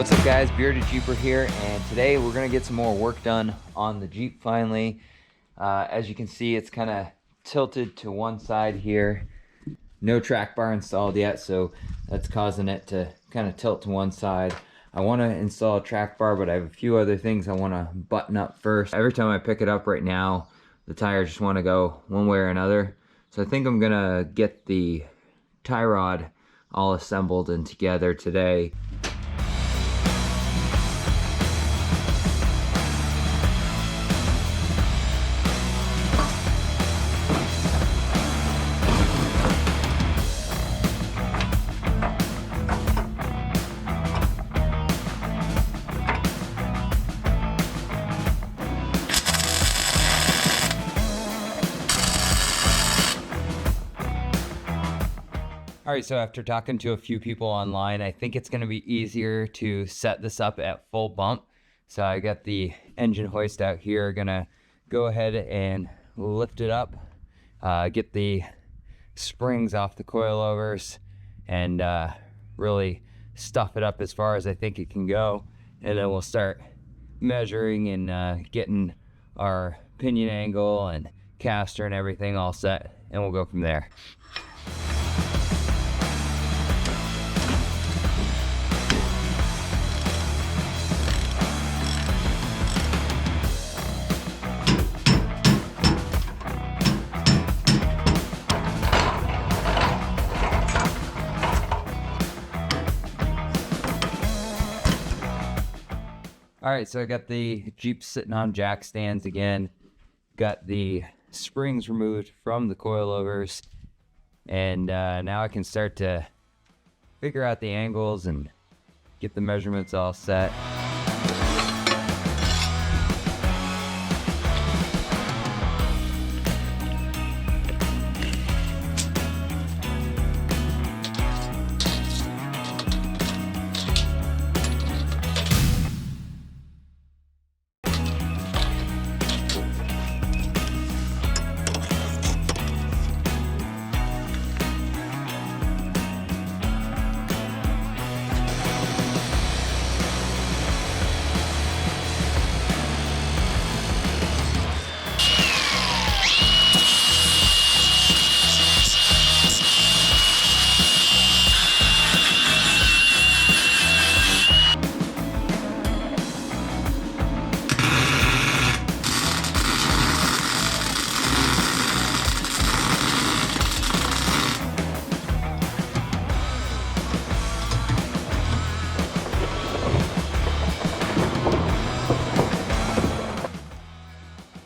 What's up guys, Bearded Jeeper here, and today we're gonna get some more work done on the Jeep finally. As you can see, it's kind of tilted to one side here. No track bar installed yet, so that's causing it to kind of tilt to one side. I want to install a track bar, but I have a few other things I want to button up first. Every time I pick it up right now, the tires just want to go one way or another. So I think I'm gonna get the tie rod all assembled and together today. All right, so after talking to a few people online, I think it's gonna be easier to set this up at full bump. So I got the engine hoist out here, gonna go ahead and lift it up, get the springs off the coilovers, and really stuff it up as far as I think it can go. And then we'll start measuring and getting our pinion angle and caster and everything all set, and we'll go from there. All right, so I got the Jeep sitting on jack stands again. Got the springs removed from the coilovers. And now I can start to figure out the angles and get the measurements all set.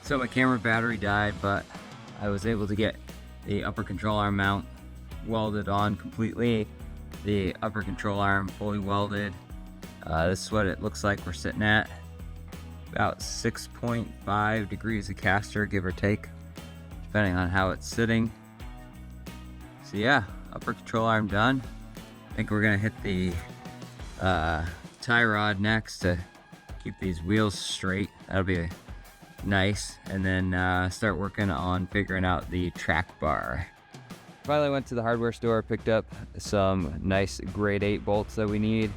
So my camera battery died, but I was able to get the upper control arm mount welded on completely. The upper control arm fully welded. This is what it looks like we're sitting at. About 6.5 degrees of caster, give or take, depending on how it's sitting. So yeah, upper control arm done. I think we're gonna hit the tie rod next to keep these wheels straight. That'll be nice, and then start working on figuring out the track bar. Finally went to the hardware store, picked up some nice grade 8 bolts that we need.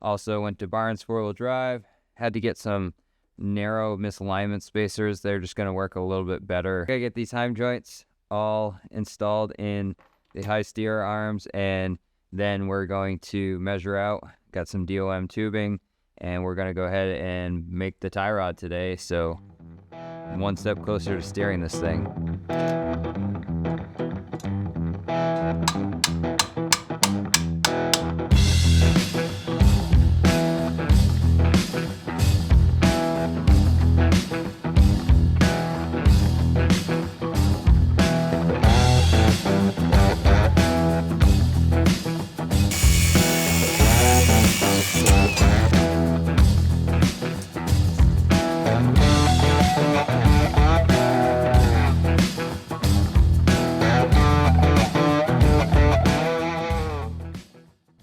Also went to Barnes 4-wheel drive, had to get some narrow misalignment spacers. They're just going to work a little bit better. Gotta get these heim joints all installed in the high steer arms, and then we're going to measure out. Got some DOM tubing, and we're going to go ahead and make the tie rod today. So one step closer to steering this thing.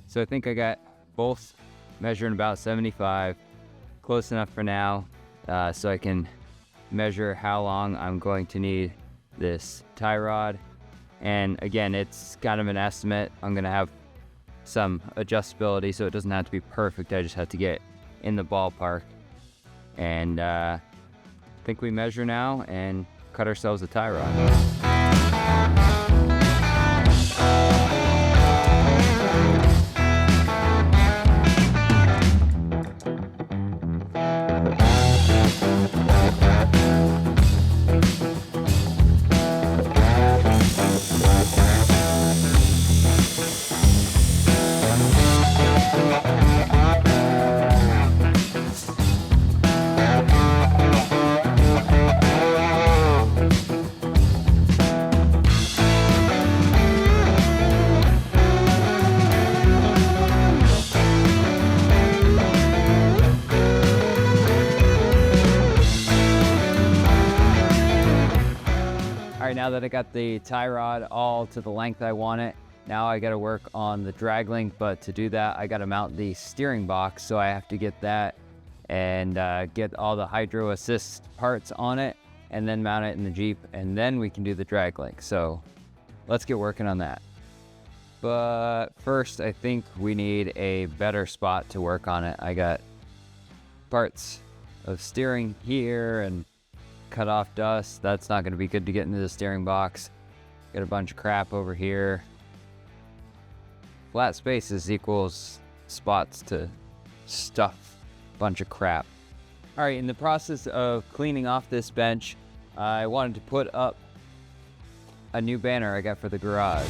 So I think I got both measuring about 75, close enough for now, so I can measure how long I'm going to need this tie rod. And again, it's kind of an estimate. I'm gonna have some adjustability, so it doesn't have to be perfect. I just have to get in the ballpark. And I think we measure now and cut ourselves a tie rod. All right, now that I got the tie rod all to the length I want it, now I got to work on the drag link. But to do that, I got to mount the steering box. So I have to get that and get all the hydro assist parts on it and then mount it in the Jeep, and then we can do the drag link. So let's get working on that. But first, I think we need a better spot to work on it. I got parts of steering here and cut off dust. That's not going to be good to get into the steering box. Got a bunch of crap over here. Flat spaces equals spots to stuff a bunch of crap. All right, in the process of cleaning off this bench, I wanted to put up a new banner I got for the garage.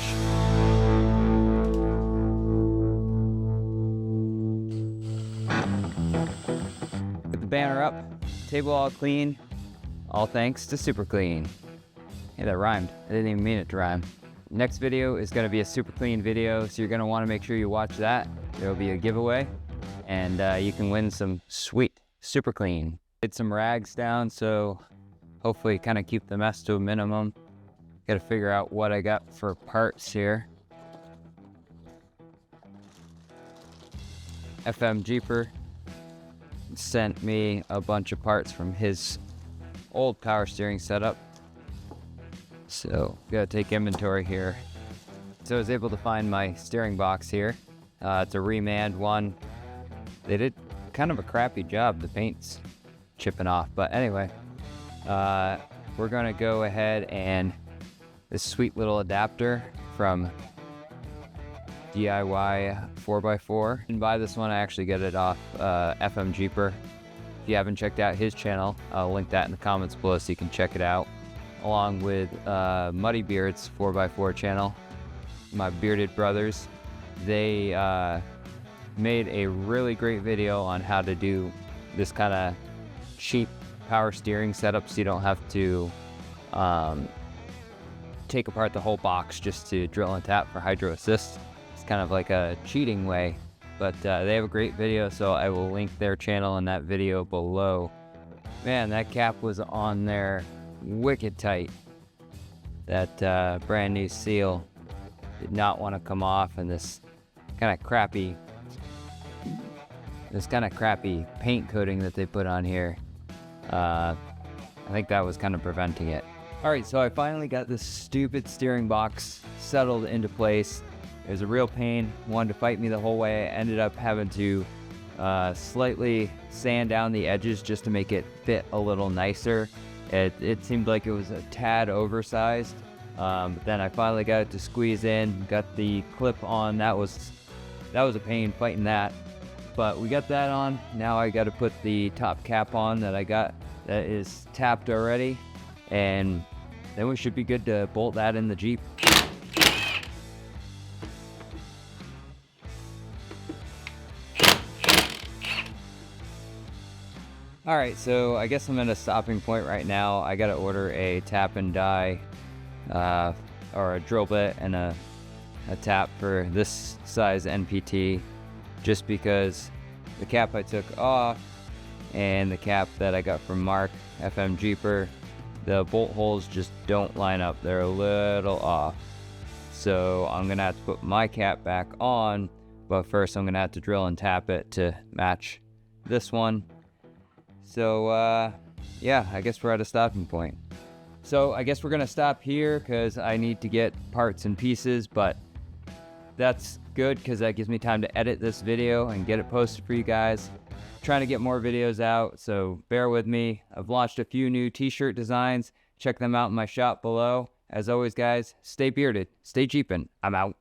Put the banner up, table all clean. All thanks to Super Clean. Hey, that rhymed. I didn't even mean it to rhyme. Next video is going to be a super clean video, so you're going to want to make sure you watch that. There will be a giveaway, and you can win some sweet Super Clean. Get some rags down, so hopefully kind of keep the mess to a minimum. Got to figure out what I got for parts here. FM Jeeper sent me a bunch of parts from his old power steering setup, so gotta take inventory here. So I was able to find my steering box here. It's a remanned one. They did kind of a crappy job. The paint's chipping off, but anyway, we're gonna go ahead and this sweet little adapter from DIY 4x4. And buy this one, I actually get it off FM Jeeper. If you haven't checked out his channel, I'll link that in the comments below so you can check it out. Along with Muddy Beard's 4x4 channel, my bearded brothers. They made a really great video on how to do this kind of cheap power steering setup so you don't have to take apart the whole box just to drill and tap for hydro assist. It's kind of like a cheating way. But they have a great video, so I will link their channel in that video below. Man, that cap was on there wicked tight. That brand new seal did not want to come off, and this kind of crappy paint coating that they put on here, I think that was kind of preventing it. All right, so I finally got this stupid steering box settled into place. It was a real pain, wanted to fight me the whole way. I ended up having to slightly sand down the edges just to make it fit a little nicer. It seemed like it was a tad oversized, but then I finally got it to squeeze in, got the clip on. That was a pain fighting that, but we got that on. Now I got to put the top cap on that I got that is tapped already, and then we should be good to bolt that in the Jeep. All right, so I guess I'm at a stopping point right now. I gotta order a tap and die, or a drill bit and a tap for this size NPT, just because the cap I took off and the cap that I got from Mark, FM Jeeper, the bolt holes just don't line up. They're a little off. So I'm gonna have to put my cap back on, but first I'm gonna have to drill and tap it to match this one. So yeah, I guess we're at a stopping point. So I guess we're gonna stop here because I need to get parts and pieces, but that's good because that gives me time to edit this video and get it posted for you guys. Trying to get more videos out, so bear with me. I've launched a few new t-shirt designs. Check them out in my shop below. As always, guys, stay bearded, stay Jeepin'. I'm out.